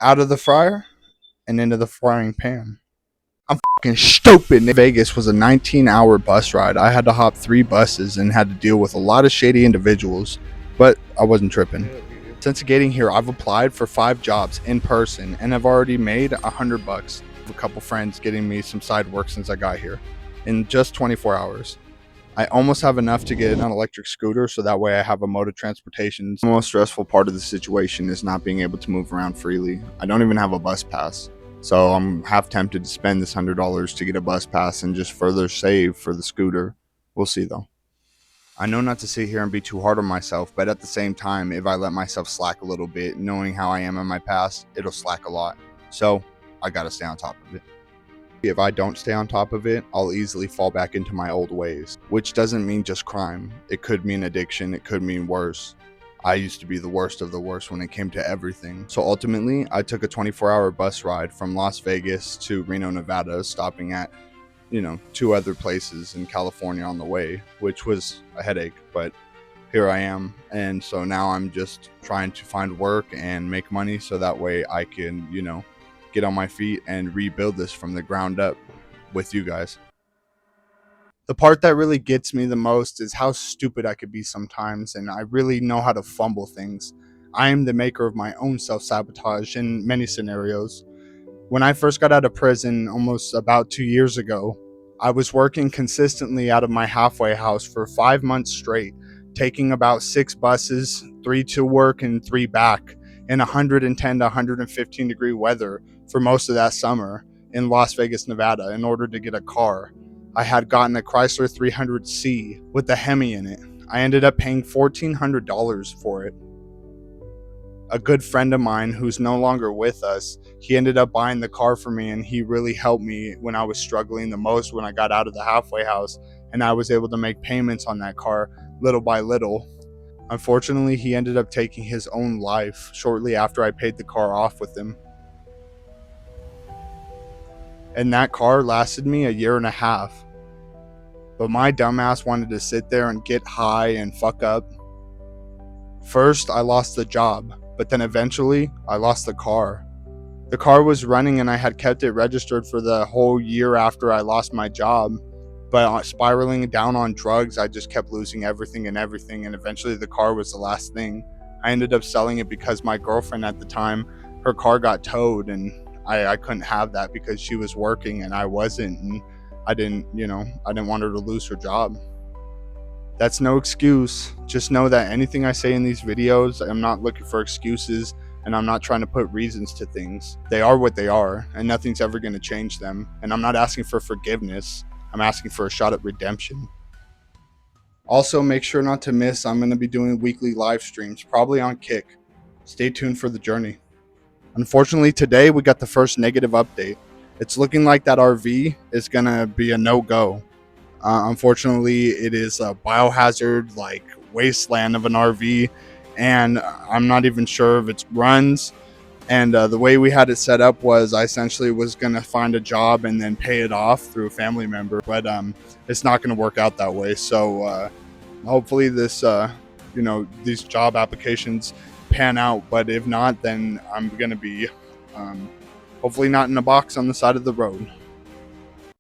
out of the fryer and into the frying pan. I'm fucking stupid. Vegas was a 19-hour bus ride. I had to hop 3 buses and had to deal with a lot of shady individuals, but I wasn't tripping. Since getting here, I've applied for 5 jobs in person and have already made $100. A couple friends getting me some side work since I got here in just 24 hours. I almost have enough to get an electric scooter, so that way I have a mode of transportation. The most stressful part of the situation is not being able to move around freely. I don't even have a bus pass, so I'm half tempted to spend this $100 to get a bus pass and just further save for the scooter. We'll see though. I know not to sit here and be too hard on myself, but at the same time, if I let myself slack a little bit, knowing how I am in my past, it'll slack a lot. So I gotta stay on top of it. If I don't stay on top of it, I'll easily fall back into my old ways, which doesn't mean just crime. It could mean addiction, it could mean worse. I used to be the worst of the worst when it came to everything. So ultimately, I took a 24-hour bus ride from Las Vegas to Reno, Nevada, stopping at, 2 other places in California on the way, which was a headache, but here I am. And so now I'm just trying to find work and make money so that way I can, get on my feet and rebuild this from the ground up with you guys. The part that really gets me the most is how stupid I could be sometimes, and I really know how to fumble things. I am the maker of my own self-sabotage in many scenarios. When I first got out of prison almost about 2 years ago, I was working consistently out of my halfway house for 5 months straight, taking about 6 buses, 3 to work and 3 back, in 110 to 115 degree weather for most of that summer in Las Vegas, Nevada, in order to get a car. I had gotten a Chrysler 300C with a Hemi in it. I ended up paying $1,400 for it. A good friend of mine who's no longer with us, he ended up buying the car for me, and he really helped me when I was struggling the most when I got out of the halfway house, and I was able to make payments on that car little by little. Unfortunately, he ended up taking his own life shortly after I paid the car off with him. And that car lasted me a year and a half. But my dumbass wanted to sit there and get high and fuck up. First, I lost the job, but then eventually, I lost the car. The car was running and I had kept it registered for the whole year after I lost my job. But spiraling down on drugs, I just kept losing everything, and eventually the car was the last thing. I ended up selling it because my girlfriend at the time, her car got towed, and I couldn't have that because she was working and I wasn't, and I didn't want her to lose her job. That's no excuse. Just know that anything I say in these videos, I'm not looking for excuses, and I'm not trying to put reasons to things. They are what they are, and nothing's ever going to change them. And I'm not asking for forgiveness. I'm asking for a shot at redemption. Also, make sure not to miss, I'm going to be doing weekly live streams, probably on Kick. Stay tuned for the journey. Unfortunately, today we got the first negative update. It's looking like that RV is going to be a no-go. Unfortunately, it is a biohazard, wasteland of an RV, and I'm not even sure if it runs. And the way we had it set up was I essentially was going to find a job and then pay it off through a family member. But it's not going to work out that way. So hopefully these job applications pan out. But if not, then I'm going to be hopefully not in a box on the side of the road.